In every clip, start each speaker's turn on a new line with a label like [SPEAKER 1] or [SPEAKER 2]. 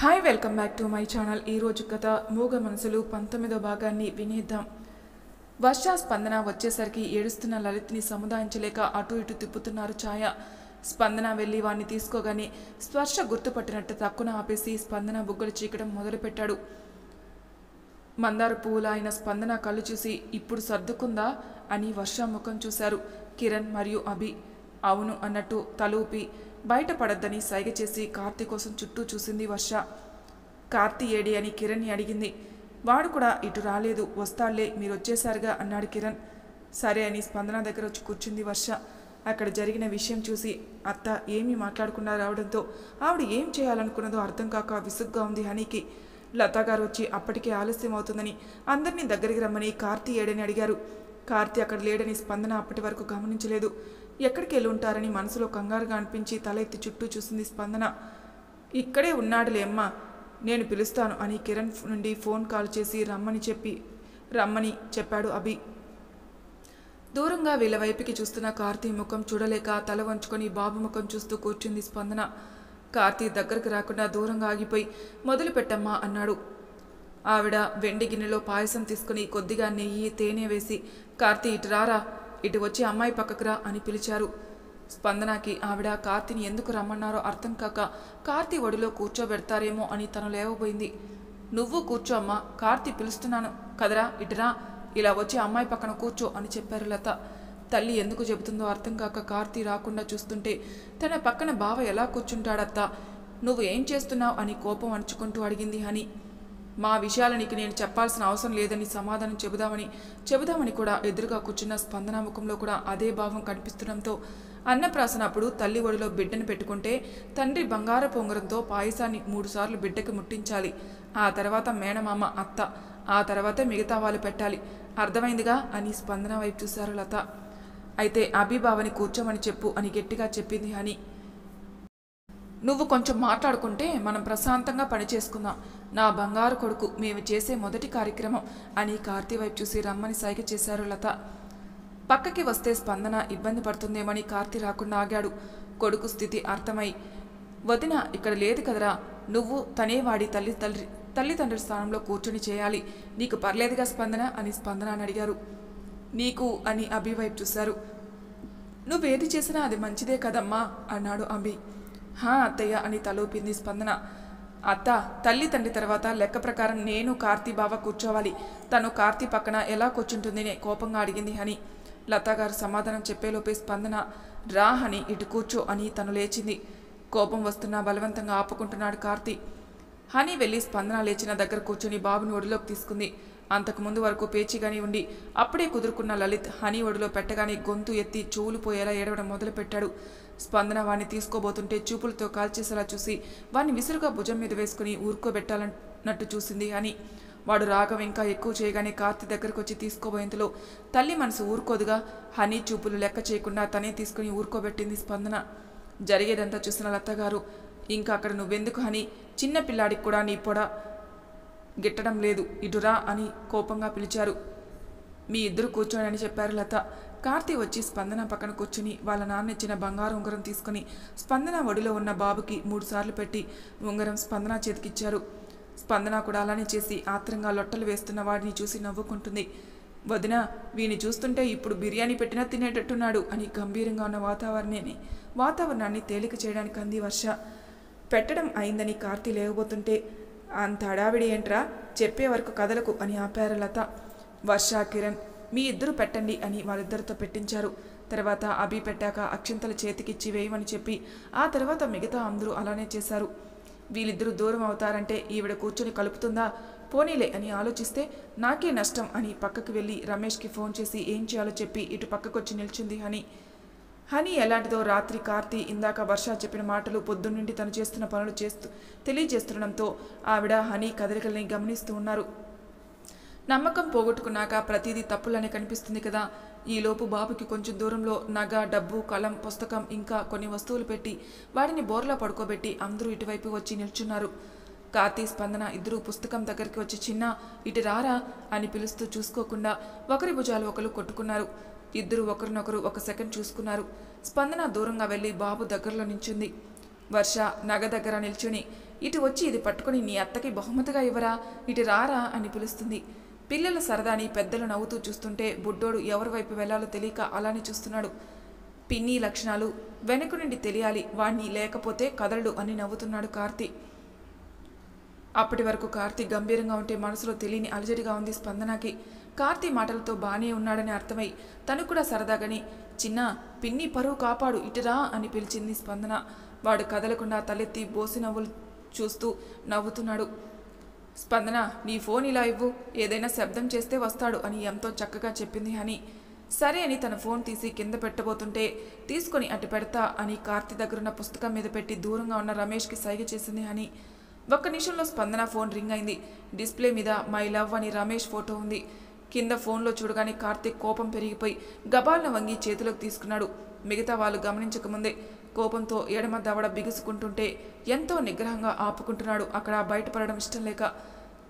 [SPEAKER 1] Hi welcome back to my channel. ఈరోజు కథ మూగ మనసులు 19వ భాగాన్ని వినేద్దాం. వర్ష స్పందన వచ్చేసరికి ఏడుస్తున్న లలిత్ని సముదాయించలేక అటు ఇటు తిప్పుతున్నారు ఛాయ. స్పందన వెళ్ళి వాణ్ణి తీసుకోగానే స్పర్శ గుర్తుపట్టినట్టు తక్కున ఆపేసి స్పందన బుగ్గలు చీకడం మొదలుపెట్టాడు. మందార పువ్వుల ఆయన స్పందన కళ్ళు చూసి ఇప్పుడు సర్దుకుందా అని వర్ష ముఖం చూశారు కిరణ్ మరియు అభి. అవును అన్నట్టు తలూపి బయటపడద్దని సైగ చేసి కార్తీ కోసం చుట్టూ చూసింది వర్ష. కార్తీ ఏడి అని కిరణ్ని అడిగింది. వాడు కూడా ఇటు రాలేదు, వస్తాళ్లే మీరు వచ్చేసారుగా అన్నాడు కిరణ్. సరే అని స్పందన దగ్గర వచ్చి కూర్చుంది వర్ష. అక్కడ జరిగిన విషయం చూసి అత్త ఏమీ మాట్లాడకుండా రావడంతో ఆవిడ ఏం చేయాలనుకున్నదో అర్థం కాక విసుగ్గా ఉంది హనీకి. లతా గారు వచ్చి అప్పటికే ఆలస్యం అవుతుందని అందరినీ దగ్గరికి రమ్మని కార్తీ ఏడని అడిగారు. కార్తీ అక్కడ లేడని స్పందన అప్పటి వరకు గమనించలేదు. ఎక్కడికి వెళ్ళి ఉంటారని మనసులో కంగారుగా అనిపించి తల ఎత్తి చుట్టూ చూసింది స్పందన. ఇక్కడే ఉన్నాడులే అమ్మా, నేను పిలుస్తాను అని కిరణ్ నుండి ఫోన్ కాల్ చేసి రమ్మని చెప్పాడు అభి. దూరంగా వీళ్ళ వైపుకి చూస్తున్న కార్తీ ముఖం చూడలేక తల వంచుకొని బాబు ముఖం చూస్తూ కూర్చుంది స్పందన. కార్తీ దగ్గరకు రాకుండా దూరంగా ఆగిపోయి మొదలు పెట్టమ్మా అన్నాడు. ఆవిడ వెండి గిన్నెలో పాయసం తీసుకుని కొద్దిగా నెయ్యి తేనె వేసి కార్తీ ఇటు రారా, ఇటు వచ్చి అమ్మాయి పక్కకు రా అని పిలిచారు. స్పందనకి ఆవిడ కార్తీని ఎందుకు రమ్మన్నారో అర్థం కాక కార్తీ ఒడిలో కూర్చోబెడతారేమో అని తను లేవబోయింది. నువ్వు కూర్చో అమ్మా, కార్తీ పిలుస్తున్నాను కదరా, ఇటురా, ఇలా వచ్చి అమ్మాయి పక్కన కూర్చో అని చెప్పారు లత. తల్లి ఎందుకు చెబుతుందో అర్థం కాక కార్తీ రాకుండా చూస్తుంటే తన పక్కన బావ ఎలా కూర్చుంటాడత్తా, నువ్వు ఏం చేస్తున్నావు అని కోపం అణుచుకుంటూ అడిగింది హని. మా విషయాలు నీకు నేను చెప్పాల్సిన అవసరం లేదని సమాధానం చెబుదామని కూడా ఎదురుగా కూర్చున్న స్పందన ముఖంలో కూడా అదే భావం కనిపిస్తుండడంతో అన్నప్రాసన అప్పుడు తల్లి ఒడిలో బిడ్డను పెట్టుకుంటే తండ్రి బంగారపు ఉంగరంతో పాయసాన్ని 3 సార్లు బిడ్డకి ముట్టించాలి. ఆ తర్వాత మేనమామ అత్త, ఆ తర్వాతే మిగతా వాళ్ళు పెట్టాలి. అర్థమైందిగా అని స్పందన వైపు చూశారు లత. అయితే అభిబావని కూర్చోమని చెప్పు అని గట్టిగా చెప్పింది హని. నువ్వు కొంచెం మాట్లాడుకుంటే మనం ప్రశాంతంగా పనిచేసుకుందాం. నా బంగారు కొడుకు, మేము చేసే మొదటి కార్యక్రమం అని కార్తీ వైపు చూసి రమ్మని సైగ చేశారు లత. పక్కకి వస్తే స్పందన ఇబ్బంది పడుతుందేమని కార్తీ రాకుండా ఆగాడు. కొడుకు స్థితి అర్థమై, వదిన ఇక్కడ లేదు కదరా, నువ్వు తనేవాడి తల్లిదండ్రుల స్థానంలో కూర్చుని చేయాలి, నీకు పర్లేదుగా స్పందన అని స్పందన అని అడిగారు. నీకు అని అభి వైపు చూశారు. నువ్వేది చేసినా అది మంచిదే కదమ్మా అన్నాడు అభి. హా అత్తయ్య అని తలూపింది స్పందన. అత్త, తల్లి తండ్రి తర్వాత లెక్క ప్రకారం నేను కార్తీ బావ కూర్చోవాలి, తను కార్తీ పక్కన ఎలా కూర్చుంటుంది కోపంగా అడిగింది హని. లతాగారు సమాధానం చెప్పేలోపే స్పందన రా హని ఇటు కూర్చో అని తను లేచింది. కోపం వస్తున్నా బలవంతంగా ఆపుకుంటున్నాడు కార్తీ. హని వెళ్ళి స్పందన లేచిన దగ్గర కూర్చొని బాబుని ఒడిలోకి తీసుకుంది. అంతకుముందు వరకు పేచిగానే ఉండి అప్పుడే కుదురుకున్న లలిత్ హని ఒడిలో పెట్టగానే గొంతు ఎత్తి చెవులు పోయేలా ఏడవడం మొదలుపెట్టాడు. స్పందన వాణ్ణి తీసుకోబోతుంటే చూపులతో కాల్చేసేలా చూసి వాణ్ణి విసురుగా భుజం మీద వేసుకుని ఊరుకోబెట్టాలన్నట్టు చూసింది హని. వాడు రాగం ఇంకా ఎక్కువ చేయగానే కార్తీ దగ్గరకు వచ్చి తీసుకోబోయేంతలో తల్లి మనసు ఊరుకోదుగా. హని చూపులు లెక్క చేయకుండా తనే తీసుకుని ఊరుకోబెట్టింది స్పందన. జరిగేదంతా చూసిన లతగారు, ఇంకా అక్కడ నువ్వెందుకు హని, చిన్న పిల్లాడికి కూడా నీ పొడ గిట్టడం లేదు, ఇటురా అని కోపంగా పిలిచారు. మీ ఇద్దరు కూర్చోని అని చెప్పారు లత. కార్తీ వచ్చి స్పందన పక్కన కూర్చుని వాళ్ళ నాన్న ఇచ్చిన బంగారు ఉంగరం తీసుకుని స్పందన ఒడిలో ఉన్న బాబుకి 3 సార్లు పెట్టి ఉంగరం స్పందన చేతికిచ్చారు. స్పందన కూడా అలానే చేసి ఆత్రంగా లొట్టలు వేస్తున్న వాడిని చూసి నవ్వుకుంటుంది. వదిన, వీని చూస్తుంటే ఇప్పుడు బిర్యానీ పెట్టినా తినేటట్టున్నాడు అని గంభీరంగా ఉన్న వాతావరణాన్ని తేలిక చేయడానికి అంది వర్ష. పెట్టడం అయిందని కార్తీ లేవబోతుంటే అంత హడావిడి ఏంట్రా, చెప్పే వరకు కదలకు అని ఆపారు లత. వర్ష, కిరణ్ మీ ఇద్దరు పెట్టండి అని వాళ్ళిద్దరితో పెట్టించారు. తర్వాత అభి పెట్టాక అక్షింతల చేతికిచ్చి వేయమని చెప్పి ఆ తర్వాత మిగతా అందరూ అలానే చేశారు. వీళ్ళిద్దరూ దూరం అవుతారంటే ఈవిడ కూర్చొని కలుపుతుందా, పోనీలే అని ఆలోచిస్తే నాకే నష్టం అని పక్కకు వెళ్ళి రమేష్కి ఫోన్ చేసి ఏం చేయాలో చెప్పి ఇటు పక్కకొచ్చి నిల్చుంది హని. హని ఎలాంటిదో రాత్రి కార్తీ ఇందాక వర్ష చెప్పిన మాటలు పొద్దున్నుండి తను చేస్తున్న పనులు తెలియజేస్తుండడంతో ఆవిడ హని కదలికల్ని గమనిస్తూ ఉన్నారు. నమ్మకం పోగొట్టుకున్నాక ప్రతిదీ తప్పులనే కనిపిస్తుంది కదా. ఈలోపు బాబుకి కొంచెం దూరంలో నగ, డబ్బు, కలం, పుస్తకం ఇంకా కొన్ని వస్తువులు పెట్టి వాడిని బోర్లా పడుకోబెట్టి అందరూ ఇటువైపు వచ్చి నిల్చున్నారు. కార్తీ, స్పందన ఇద్దరూ పుస్తకం దగ్గరికి వచ్చి చిన్న ఇటు రారా అని పిలుస్తూ చూసుకోకుండా ఒకరి భుజాలు ఒకరు కొట్టుకున్నారు. ఇద్దరు ఒకరినొకరు 1 సెకండ్ చూసుకున్నారు. స్పందన దూరంగా వెళ్ళి బాబు దగ్గరలో నించుంది. వర్ష నగ దగ్గర నిల్చుని ఇటు వచ్చి ఇది పట్టుకుని నీ అత్తకి బహుమతిగా ఇవ్వరా, ఇటు రారా అని పిలుస్తుంది. పిల్లల సరదాని పెద్దలు నవ్వుతూ చూస్తుంటే బుడ్డోడు ఎవరి వైపు వెళ్లాలో తెలియక అలానే చూస్తున్నాడు. పిన్ని లక్షణాలు వెనక నుండి తెలియాలి, వాణ్ణి లేకపోతే కదలడు అని నవ్వుతున్నాడు కార్తీ. అప్పటి వరకు కార్తీ గంభీరంగా ఉంటే మనసులో తెలియని అలజడిగా ఉంది స్పందనకి. కార్తీ మాటలతో బానే ఉన్నాడని అర్థమై తను కూడా సరదాగాని చిన్న పిన్ని పరువు కాపాడు ఇటురా అని పిలిచింది స్పందన. వాడు కదలకుండా తలెత్తి బోసి నవ్వులు చూస్తూ నవ్వుతున్నాడు. స్పందన, నీ ఫోన్ ఇలా ఇవ్వు, ఏదైనా శబ్దం చేస్తే వస్తాడు అని ఎంతో చక్కగా చెప్పింది హని. సరే అని తన ఫోన్ తీసి కింద పెట్టబోతుంటే తీసుకొని అటు పెడతా అని కార్తీ దగ్గరున్న పుస్తకం మీద పెట్టి దూరంగా ఉన్న రమేష్కి సైగ చేసింది హని. ఒక్క నిమిషంలో స్పందన ఫోన్ రింగ్ అయింది. డిస్ప్లే మీద మై లవ్ అని రమేష్ ఫోటో ఉంది. కింద ఫోన్లో చూడగానే కార్తీక్ కోపం పెరిగిపోయి గబాలను వంగి చేతిలోకి తీసుకున్నాడు. మిగతా వాళ్ళు గమనించకముందే కోపంతో ఎడమ దవడ బిగుసుకుంటుంటే ఎంతో నిగ్రహంగా ఆపుకుంటున్నాడు. అక్కడ బయటపడడం ఇష్టం లేక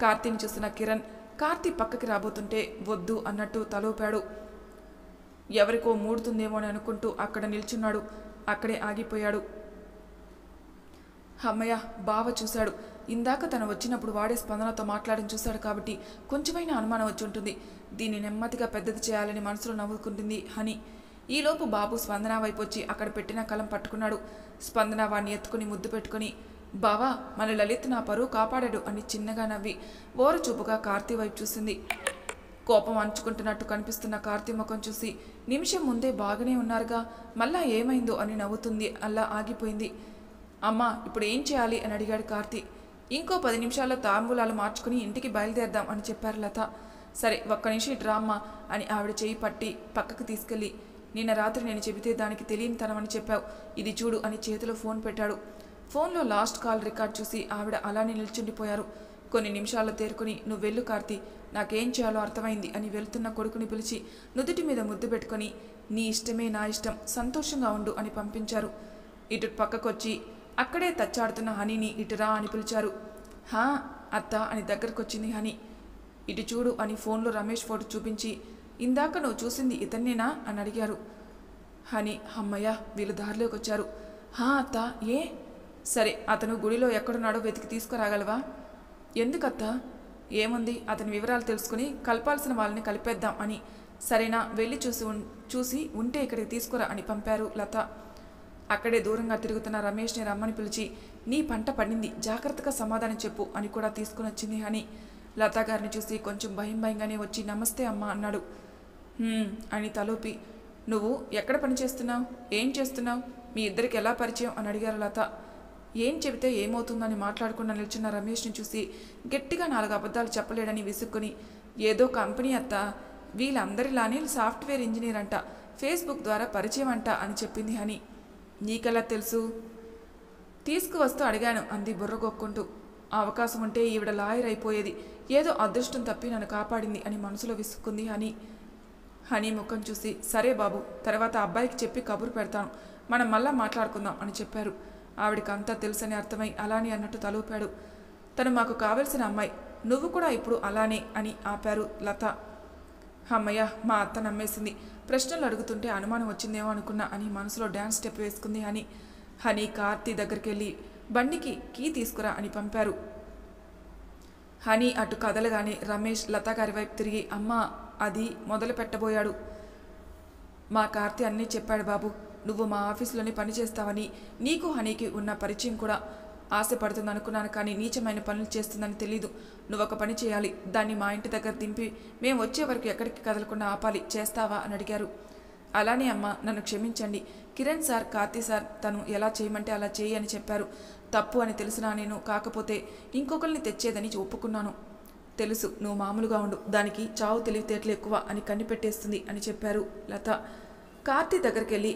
[SPEAKER 1] కార్తీని చూసిన కిరణ్ కార్తీ పక్కకి రాబోతుంటే వద్దు అన్నట్టు తలూపాడు. ఎవరికో మూడుతుందేమో అని అనుకుంటూ అక్కడ నిల్చున్నాడు. అక్కడే ఆగిపోయాడు. అమ్మయ్య, బావ చూశాడు. ఇందాక తను వచ్చినప్పుడు వాడే స్పందనతో మాట్లాడడం చూశాడు కాబట్టి కొంచెమైనా అనుమానం వచ్చి ఉంటుంది. దీన్ని నెమ్మదిగా పెద్దది చేయాలని మనసులో నవ్వుకుంటుంది హని. ఈలోపు బాబు స్పందన వైపు వచ్చి అక్కడ పెట్టిన కలం పట్టుకున్నాడు. స్పందన వాడిని ఎత్తుకుని ముద్దు పెట్టుకుని బావా, మన లలిత్ నా పరువు కాపాడాడు అని చిన్నగా నవ్వి ఓరచూపుగా కార్తీ వైపు చూసింది. కోపం అంచుకుంటున్నట్టు కనిపిస్తున్న కార్తీ ముఖం చూసి నిమిషం ముందే బాగానే ఉన్నారుగా, మళ్ళా ఏమైందో అని నవ్వుతుంది. అలా ఆగిపోయింది. అమ్మా, ఇప్పుడు ఏం చేయాలి అని అడిగాడు కార్తీ. ఇంకో 10 నిమిషాల్లో తాంబూలాలు మార్చుకుని ఇంటికి బయలుదేరదాం అని చెప్పారు లత. సరే, ఒక్క నిమిషం ఇటు రామ్మా అని ఆవిడ చేయి పట్టి పక్కకు తీసుకెళ్ళి నిన్న రాత్రి నేను చెబితే దానికి తెలియని తనమని చెప్పావు, ఇది చూడు అని చేతిలో ఫోన్ పెట్టాడు. ఫోన్లో లాస్ట్ కాల్ రికార్డ్ చూసి ఆవిడ అలానే నిల్చుండిపోయారు. కొన్ని నిమిషాల్లో తేరుకుని నువ్వు వెళ్ళు కార్తీ, నాకేం చేయాలో అర్థమైంది అని వెళ్తున్న కొడుకుని పిలిచి నుదుటి మీద ముద్దు పెట్టుకొని నీ ఇష్టమే నా ఇష్టం, సంతోషంగా ఉండు అని పంపించారు. ఇటు పక్కకొచ్చి అక్కడే తచ్చాడుతున్న హనీని ఇటురా అని పిలిచారు. హా అత్త అని దగ్గరకొచ్చింది హని. ఇటు చూడు అని ఫోన్లో రమేష్ ఫోటో చూపించి ఇందాక నువ్వు చూసింది ఇతన్నేనా అని అడిగారు. హని, అమ్మయ్య, వీళ్ళు దారిలోకి వచ్చారు. హా అత్త, ఏ? సరే, అతను గుడిలో ఎక్కడున్నాడో వెతికి తీసుకురాగలవా? ఎందుకత్తా? ఏముంది, అతని వివరాలు తెలుసుకుని కలపాల్సిన వాళ్ళని కలిపేద్దాం అని. సరేనా, వెళ్ళి చూసి ఉంటే ఇక్కడికి తీసుకురా అని పంపారు లత. అక్కడే దూరంగా తిరుగుతున్న రమేష్ని రమ్మని పిలిచి నీ పంట పడింది, జాగ్రత్తగా సమాధానం చెప్పు అని కూడా తీసుకుని వచ్చింది హని. లతా గారిని చూసి కొంచెం భయంగానే వచ్చి నమస్తే అమ్మ అన్నాడు. అని తలూపి నువ్వు ఎక్కడ పని చేస్తున్నావు, ఏం చేస్తున్నావు, మీ ఇద్దరికి ఎలా పరిచయం అని అడిగారు లత. ఏం చెబితే ఏమవుతుందని మాట్లాడకుండా నిల్చున్న రమేష్ని చూసి గట్టిగా 4 అబద్ధాలు చెప్పలేడని విసుక్కుని ఏదో కంపెనీ అత్త, వీళ్ళందరిలానే సాఫ్ట్వేర్ ఇంజనీర్ అంట, ఫేస్బుక్ ద్వారా పరిచయం అంట అని చెప్పింది హని. నీకెలా తెలుసు? తీసుకువస్తూ అడిగాను అంది బుర్రగొక్కుంటూ. ఆ అవకాశం ఉంటే ఈవిడ లాయర్ అయిపోయేది, ఏదో అదృష్టం తప్పి నన్ను కాపాడింది అని మనసులో విసుక్కుంది హని. హని ముఖం చూసి సరే బాబు, తర్వాత అబ్బాయికి చెప్పి కబురు పెడతాను, మనం మళ్ళా మాట్లాడుకుందాం అని చెప్పారు. ఆవిడికి అంతా తెలుసని అర్థమై అలానే అన్నట్టు తలూపాడు. తను మాకు కావలసిన అమ్మాయి, నువ్వు కూడా ఇప్పుడు అలానే అని ఆపారు లత. అమ్మయ్య, మా అత్త నమ్మేసింది, ప్రశ్నలు అడుగుతుంటే అనుమానం వచ్చిందేమో అనుకున్నా అని మనసులో డ్యాన్స్ స్టెప్ వేసుకుంది హని. హని కార్తీ దగ్గరికి వెళ్ళి బండికి కీ తీసుకురా అని పంపారు. హని అటు కదలగానే రమేష్ లతా గారి వైపు తిరిగి అమ్మ అది మొదలు పెట్టబోయాడు. మా కార్తీ అన్నీ చెప్పాడు బాబు, నువ్వు మా ఆఫీసులోనే పనిచేస్తావని, నీకు హనీకి ఉన్న పరిచయం కూడా ఆశపడుతుంది అనుకున్నాను, కానీ నీచమైన పనులు చేస్తుందని తెలీదు. నువ్వొక పని చేయాలి, దాన్ని మా ఇంటి దగ్గర దింపి మేము వచ్చే వరకు ఎక్కడికి కదలకుండా ఆపాలి, చేస్తావా అని అడిగారు. అలానే అమ్మ, నన్ను క్షమించండి. కిరణ్ సార్, కార్తీ సార్ తను ఎలా చేయమంటే అలా చేయి అని చెప్పారు. తప్పు అని తెలిసినా నేను, కాకపోతే ఇంకొకరిని తెచ్చేదని ఒప్పుకున్నాను. తెలుసు, నువ్వు మామూలుగా ఉండు, దానికి చావు తెలివితేటలు ఎక్కువ అని కనిపెట్టేస్తుంది అని చెప్పారు లత. కార్తీ దగ్గరికి వెళ్ళి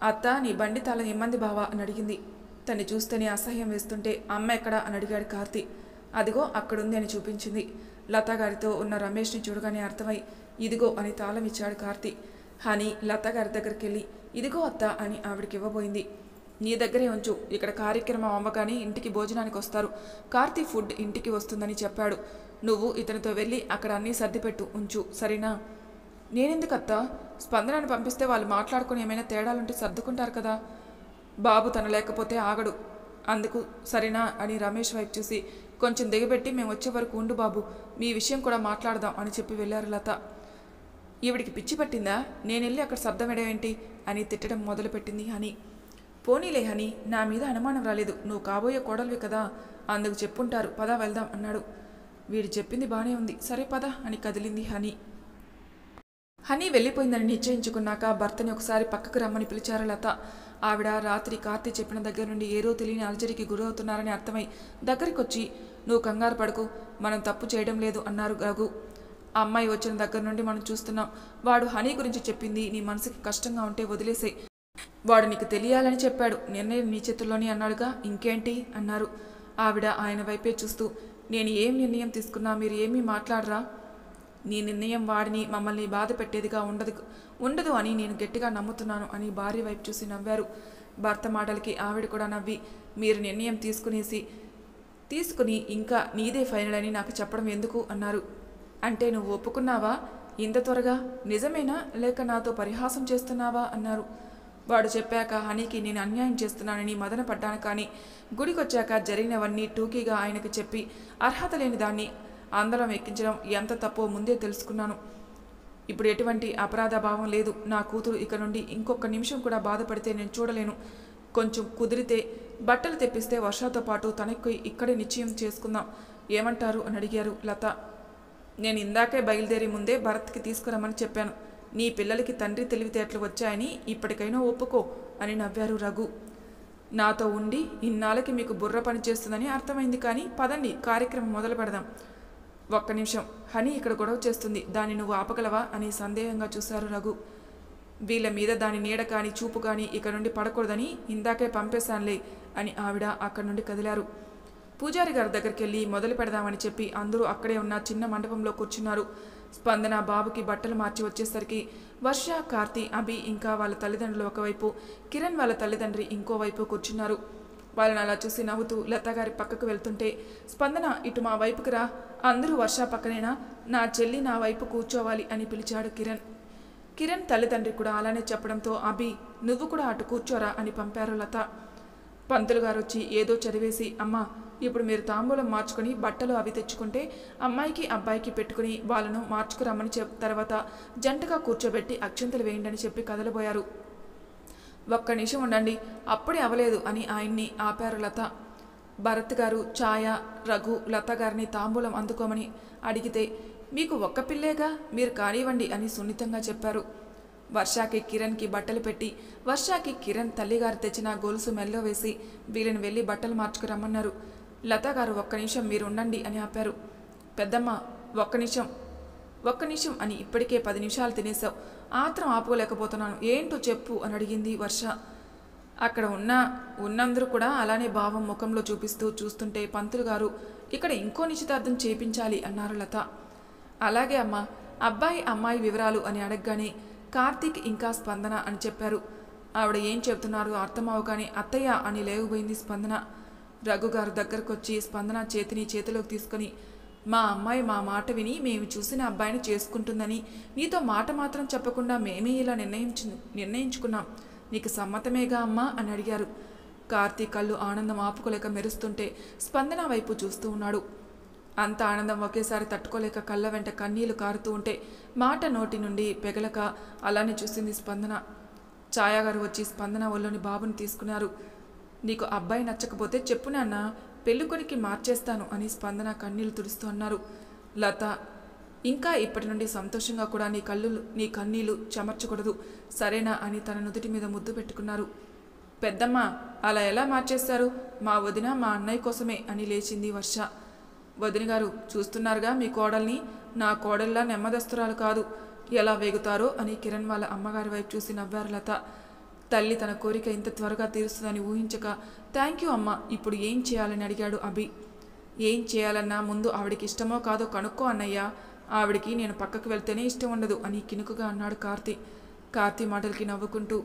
[SPEAKER 1] అత్త నీ బండి తాళం ఏమంది బావా అని అడిగింది. తన్ని చూస్తేనే అసహ్యం వేస్తుంటే అమ్మ ఎక్కడా అని అడిగాడు కార్తీ. అదిగో అక్కడుంది అని చూపించింది. లతా గారితో ఉన్న రమేష్ని చూడగానే అర్థమై ఇదిగో అని తాళం ఇచ్చాడు కార్తీ. హని లతా గారి దగ్గరికి వెళ్ళి ఇదిగో అత్త అని ఆవిడికి ఇవ్వబోయింది. నీ దగ్గరే ఉంచు, ఇక్కడ కార్యక్రమం అవ్వగానే ఇంటికి భోజనానికి వస్తారు, కార్తీ ఫుడ్ ఇంటికి వస్తుందని చెప్పాడు. నువ్వు ఇతనితో వెళ్ళి అక్కడ అన్నీ సర్దిపెట్టు ఉంచు, సరేనా? నేనెందుకత్తా? స్పందనని పంపిస్తే వాళ్ళు మాట్లాడుకుని ఏమైనా తేడాలుంటే సర్దుకుంటారు కదా. బాబు తను లేకపోతే ఆగడు, అందుకు సరేనా అని రమేష్ వైపు చూసి, కొంచెం దిగబెట్టి మేము వచ్చే వరకు ఉండు బాబు, మీ విషయం కూడా మాట్లాడదాం అని చెప్పి వెళ్ళారు లత. ఈవిడికి పిచ్చి పట్టిందా, నేనెళ్ళి అక్కడ శబ్దం వేయడమేంటి అని తిట్టడం మొదలుపెట్టింది హనీ. పోనీలే హనీ, నా మీద అనుమానం రాలేదు, నువ్వు కాబోయే కోడలివి కదా, అందుకు చెప్పుంటారు, పద వెళ్దాం అన్నాడు. వీడు చెప్పింది బానే ఉంది, సరే పద అని కదిలింది హనీ. హనీ వెళ్ళిపోయిందని నిశ్చయించుకున్నాక భర్తని ఒకసారి పక్కకు రమ్మని పిలిచారు లత. ఆవిడ రాత్రి కార్తీ చెప్పిన దగ్గర నుండి ఏదో తెలియని అలజడికి గురవుతున్నారని అర్థమై దగ్గరికొచ్చి, నువ్వు కంగారు పడుకు, మనం తప్పు చేయడం లేదు అన్నారు రఘు. ఆ అమ్మాయి వచ్చిన దగ్గర నుండి మనం చూస్తున్నాం, వాడు హనీ గురించి చెప్పింది నీ మనసుకి కష్టంగా ఉంటే వదిలేసే, వాడు నీకు తెలియాలని చెప్పాడు, నిర్ణయం నీ చేతుల్లోని అన్నాడుగా, ఇంకేంటి అన్నారు. ఆవిడ ఆయన వైపే చూస్తూ, నేను ఏం నిర్ణయం తీసుకున్నా మీరు ఏమీ మాట్లాడరా, నీ నిర్ణయం వాడిని మమ్మల్ని బాధ పెట్టేదిగా ఉండదు అని నేను గట్టిగా నమ్ముతున్నాను అని భార్య వైపు చూసి నవ్వారు. భర్త మాటలకి ఆవిడ కూడా నవ్వి, మీరు నిర్ణయం తీసుకుని ఇంకా నీదే ఫైనల్ అని నాకు చెప్పడం ఎందుకు అన్నారు. అంటే నువ్వు ఒప్పుకున్నావా ఇంత త్వరగా, నిజమేనా లేక నాతో పరిహాసం చేస్తున్నావా అన్నారు. వాడు చెప్పాక హనీకి నేను అన్యాయం చేస్తున్నానని మదన పడ్డాను, కానీ గుడికొచ్చాక జరిగినవన్నీ టూకీగా ఆయనకు చెప్పి అర్హత లేని దాన్ని అందరం ఎక్కించడం ఎంత తప్పో ముందే తెలుసుకున్నాను. ఇప్పుడు ఎటువంటి అపరాధ భావం లేదు. నా కూతురు ఇక నుండి ఇంకొక నిమిషం కూడా బాధపడితే నేను చూడలేను. కొంచెం కుదిరితే బట్టలు తెప్పిస్తే వర్షాతో పాటు తనకు ఇక్కడే నిశ్చయం చేసుకుందాం, ఏమంటారు అని అడిగారు లత. నేను ఇందాకే బయలుదేరి ముందే భరత్కి తీసుకురమ్మని చెప్పాను. నీ పిల్లలకి తండ్రి తెలివితేటలు వచ్చాయని ఇప్పటికైనా ఒప్పుకో అని నవ్వారు రఘు. నాతో ఉండి ఇన్నాళ్ళకి మీకు బుర్ర పని చేస్తుందని అర్థమైంది, కానీ పదండి కార్యక్రమం మొదలు పెడదాం. ఒక్క నిమిషం, హనీ ఇక్కడ గొడవ చేస్తుంది, దాన్ని నువ్వు ఆపగలవా అని సందేహంగా చూశారు రఘు. వీళ్ళ మీద దాని నీడ కానీ చూపు కానీ ఇక నుండి పడకూడదని ఇందాకే పంపేశానులే అని ఆవిడ అక్కడి నుండి కదిలారు. పూజారి గారి దగ్గరికి వెళ్ళి మొదలు పెడదామని చెప్పి అందరూ అక్కడే ఉన్న చిన్న మండపంలో కూర్చున్నారు. స్పందన బాబుకి బట్టలు మార్చి వచ్చేసరికి వర్ష, కార్తీ, అభి ఇంకా వాళ్ళ తల్లిదండ్రులు ఒకవైపు, కిరణ్ వాళ్ళ తల్లిదండ్రి ఇంకోవైపు కూర్చున్నారు. వాళ్ళని అలా చూసి నవ్వుతూ లతగారి పక్కకు వెళ్తుంటే, స్పందన ఇటు మా వైపుకి రా, అందరూ వర్ష పక్కనేనా, నా చెల్లి నా వైపు కూర్చోవాలి అని పిలిచాడు కిరణ్. కిరణ్ తల్లిదండ్రి కూడా అలానే చెప్పడంతో, అభి నువ్వు కూడా అటు కూర్చోరా అని పంపారు లత. పంతులు గారు వచ్చి ఏదో చదివేసి, అమ్మా ఇప్పుడు మీరు తాంబూలం మార్చుకొని బట్టలు అవి తెచ్చుకుంటే అమ్మాయికి అబ్బాయికి పెట్టుకుని వాళ్ళను మార్చుకురమ్మని తర్వాత జంటగా కూర్చోబెట్టి అక్షంతలు వేయండి అని చెప్పి కదలబోయారు. ఒక్క నిమిషం ఉండండి, అప్పుడే అవలేదు అని ఆయన్ని ఆపారు లత. భరత్ గారు ఛాయ, రఘు లత గారిని తాంబూలం అందుకోమని అడిగితే, మీకు ఒక్క పిల్లేగా, మీరు కానివ్వండి అని సున్నితంగా చెప్పారు. వర్షాకి కిరణ్కి బట్టలు పెట్టి, వర్షాకి కిరణ్ తల్లిగారు తెచ్చిన గొలుసు మెల్లో వేసి వీళ్ళని వెళ్ళి బట్టలు మార్చుకురమ్మన్నారు. లత గారు ఒక్క నిమిషం మీరు ఉండండి అని ఆపారు. పెద్దమ్మ ఒక్క నిమిషం అని ఇప్పటికే 10 నిమిషాలు తినేశావు, ఆత్రం ఆపుకోలేకపోతున్నాను, ఏంటో చెప్పు అని అడిగింది వర్ష. అక్కడ ఉన్నందరూ కూడా అలానే భావం ముఖంలో చూస్తుంటే పంతులు గారు ఇక్కడ ఇంకో నిశ్చితార్థం చేయించాలి అన్నారు లత. అలాగే అమ్మ, అబ్బాయి అమ్మాయి వివరాలు అని అడగగానే కార్తీక్ ఇంకా స్పందన అని చెప్పారు. ఆవిడ ఏం చెబుతున్నారో అర్థమవగానే అత్తయ్య అని లేవబోయింది స్పందన. రఘు గారు దగ్గరకు వచ్చి స్పందన చేతిని చేతిలోకి తీసుకొని, మా అమ్మాయి మా మాట విని మేము చూసిన అబ్బాయిని చేసుకుంటుందని నీతో మాట మాత్రం చెప్పకుండా మేమే ఇలా నిర్ణయించుకున్నాం, నీకు సమ్మతమేగా అమ్మా అని అడిగారు. కార్తీక్ కళ్ళు ఆనందం ఆపుకోలేక మెరుస్తుంటే స్పందన వైపు చూస్తూ ఉన్నాడు. అంత ఆనందం ఒకేసారి తట్టుకోలేక కళ్ళ వెంట కన్నీళ్లు కారుతూ ఉంటే మాట నోటి నుండి పెగలక అలానే చూసింది స్పందన. ఛాయాగారు వచ్చి స్పందన ఒళ్ళోని బాబుని తీసుకున్నారు. నీకు అబ్బాయి నచ్చకపోతే చెప్పు నాన్న, పెళ్ళికొనికి మార్చేస్తాను అని స్పందన కన్నీళ్లు తుడుస్తూ అన్నారు. లత ఇంకా ఇప్పటి నుండి సంతోషంగా కూడా నీ కన్నీళ్లు చెమర్చకూడదు సరేనా అని తన నుదుటి మీద ముద్దు పెట్టుకున్నారు. పెద్దమ్మ అలా ఎలా మార్చేస్తారు, మా వదిన మా అన్నయ్య కోసమే అని లేచింది వర్ష. వదిన గారు చూస్తున్నారుగా మీ కోడల్ని, నా కోడల్లా నెమ్మదస్తురాలు కాదు, ఎలా వేగుతారో అని కిరణ్ వాళ్ళ అమ్మగారి వైపు చూసి నవ్వారు లత. తల్లి తన కోరిక ఇంత త్వరగా తీరుస్తుందని ఊహించక, థ్యాంక్ యూ అమ్మ, ఇప్పుడు ఏం చేయాలని అడిగాడు అభి. ఏం చేయాలన్నా ముందు ఆవిడికి ఇష్టమో కాదో కనుక్కో అన్నయ్య, ఆవిడికి నేను పక్కకు వెళ్తేనే ఇష్టం ఉండదు అని కినుకుగా అన్నాడు కార్తీ. కార్తీ మాటలకి నవ్వుకుంటూ,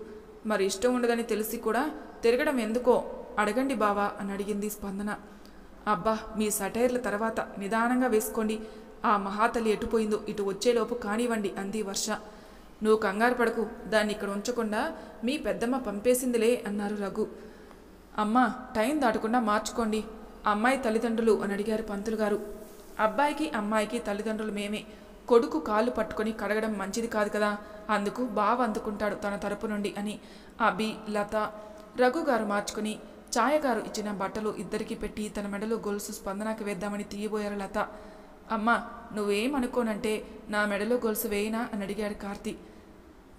[SPEAKER 1] మరి ఇష్టం ఉండదని తెలిసి కూడా తిరగడం ఎందుకో అడగండి బావా అని అడిగింది స్పందన. అబ్బా మీ సటైర్ల తర్వాత నిదానంగా వేసుకోండి, ఆ మహాతల్లి ఎటుపోయిందో ఇటు వచ్చేలోపు కానివ్వండి అంది వర్ష. నువ్వు కంగారు పడకు, దాన్ని ఇక్కడ ఉంచకుండా మీ పెద్దమ్మ పంపేసిందిలే అన్నారు రఘు. అమ్మా టైం దాటకుండా మార్చుకోండి. అమ్మాయి తల్లిదండ్రులు అని అడిగారు పంతులు గారు. అబ్బాయికి అమ్మాయికి తల్లిదండ్రులు మేమే. కొడుకు కాళ్ళు పట్టుకొని కడగడం మంచిది కాదు కదా, అందుకు బావ అందుకుంటాడు తన తరపు నుండి అని అభి, లత, రఘు గారు మార్చుకుని ఛాయగారు ఇచ్చిన బట్టలు ఇద్దరికి పెట్టి తన మెడలో గొలుసు స్పందనకి వేద్దామని తీయబోయారు లత. అమ్మా నువ్వేమనుకోనంటే నా మెడలో గొలుసు వేయనా అని అడిగాడు కార్తీ.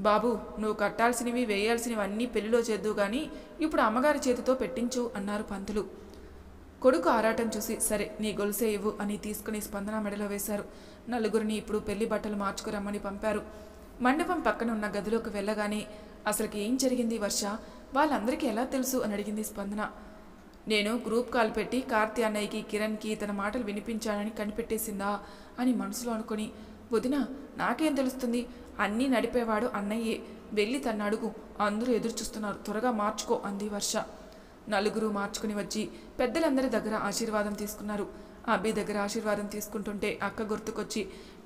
[SPEAKER 1] బాబు నువ్వు కట్టాల్సినవి వేయాల్సినవి అన్నీ పెళ్లిలో చేద్దు గాని ఇప్పుడు అమ్మగారి చేతితో పెట్టించు అన్నారు పంతులు. కొడుకు ఆరాటం చూసి సరే నీ గొలుసే ఇవ్వు అని తీసుకుని స్పందన మెడలో వేశారు. నలుగురిని ఇప్పుడు పెళ్లి బట్టలు మార్చుకురమ్మని పంపారు. మండపం పక్కన ఉన్న గదిలోకి వెళ్ళగానే అసలుకి ఏం జరిగింది వర్ష, వాళ్ళందరికీ ఎలా తెలుసు అని అడిగింది స్పందన. నేను గ్రూప్ కాల్ పెట్టి కార్తీ అన్నయ్యకి కిరణ్కి తన మాటలు వినిపించానని కనిపెట్టేసిందా అని మనసులో అనుకుని, వదిన నాకేం తెలుస్తుంది, అన్నీ నడిపేవాడు అన్నయ్యే, వెళ్ళి తన అడుగు, అందరూ ఎదురు చూస్తున్నారు, త్వరగా మార్చుకో అంది వర్ష. నలుగురు మార్చుకుని వచ్చి పెద్దలందరి దగ్గర ఆశీర్వాదం తీసుకున్నారు. అబ్బి దగ్గర ఆశీర్వాదం తీసుకుంటుంటే అక్క గుర్తుకొచ్చి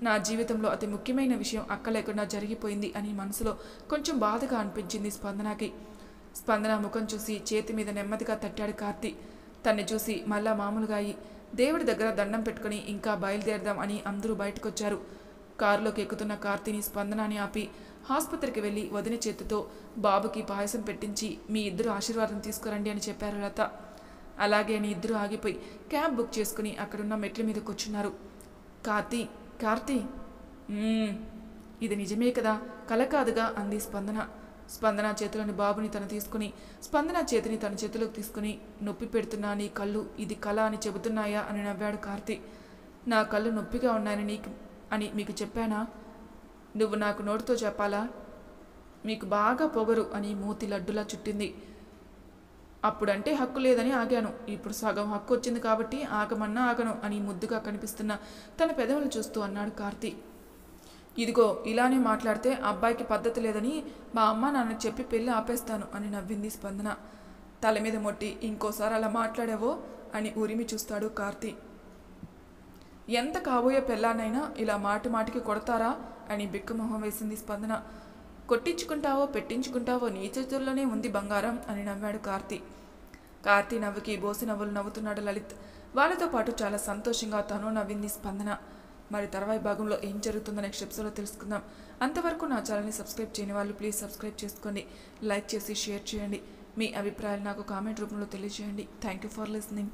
[SPEAKER 1] నా జీవితంలో అతి ముఖ్యమైన విషయం అక్క లేకుండా జరిగిపోయింది అని మనసులో కొంచెం బాధగా అనిపించింది స్పందనకి. స్పందన ముఖం చూసి చేతి మీద నెమ్మదిగా తట్టాడు కార్తీ. తన్ని చూసి మళ్ళా మామూలుగా అయి దేవుడి దగ్గర దండం పెట్టుకుని ఇంకా బయలుదేరదాం అని అందరూ బయటకొచ్చారు. కారులోకి ఎక్కుతున్న కార్తీని స్పందనాన్ని ఆపి ఆసుపత్రికి వెళ్ళి వదిన చేతితో బాబుకి పాయసం పెట్టించి మీ ఇద్దరు ఆశీర్వాదం తీసుకురండి అని చెప్పారు లత. అలాగే అని ఇద్దరు ఆగిపోయి క్యాబ్ బుక్ చేసుకుని అక్కడున్న మెట్ల మీద కూర్చున్నారు. కార్తీ ఇది నిజమే కదా, కల కాదుగా అంది స్పందన. స్పందన చేతులను బాబుని తను తీసుకుని స్పందన చేతిని తన చేతిలోకి తీసుకుని నొప్పి పెడుతున్నా నీ కళ్ళు ఇది కళ అని చెబుతున్నాయా అని నవ్వాడు కార్తీ. నా కళ్ళు నొప్పిగా ఉన్నాయని నీకు అని మీకు చెప్పానా? నువ్వు నాకు నోటితో చెప్పాలా? మీకు బాగా పొగరు అని మూతి లడ్డులా చుట్టింది. అప్పుడంటే హక్కు లేదని ఆగాను, ఇప్పుడు సగం హక్కు వచ్చింది కాబట్టి ఆగమన్నా ఆగను అని ముద్దుగా కనిపిస్తున్న తన పెదవులు చూస్తూ అన్నాడు కార్తీ. ఇదిగో ఇలానే మాట్లాడితే అబ్బాయికి పద్ధతి లేదని మా అమ్మ నాన్నకు చెప్పి పెళ్ళి ఆపేస్తాను అని నవ్వింది స్పందన. తల మీద మొట్టి ఇంకోసారి అలా మాట్లాడావో అని ఉరిమి చూస్తాడు కార్తీ. ఎంత కాబోయే పెళ్ళానైనా ఇలా మాటి మాటికి కొడతారా అని బిక్కమొహం వేసింది స్పందన. కొట్టించుకుంటావో పెట్టించుకుంటావో నీ చేతుల్లోనే ఉంది బంగారం అని నవ్వాడు కార్తీ. కార్తీ నవ్వుకి బోసి నవ్వులు నవ్వుతున్నాడు లలిత్. వాళ్ళతో పాటు చాలా సంతోషంగా తను నవ్వింది స్పందన. మరి తర్వాయి భాగంలో ఏం జరుగుతుందో నెక్స్ట్ ఎపిసోడ్లో తెలుసుకుందాం. అంతవరకు నా ఛానల్ని సబ్స్క్రైబ్ చేయని వాళ్ళు ప్లీజ్ సబ్స్క్రైబ్ చేసుకోండి, లైక్ చేసి షేర్ చేయండి, మీ అభిప్రాయాలు నాకు కామెంట్ రూపంలో తెలియజేయండి. Thank you for listening.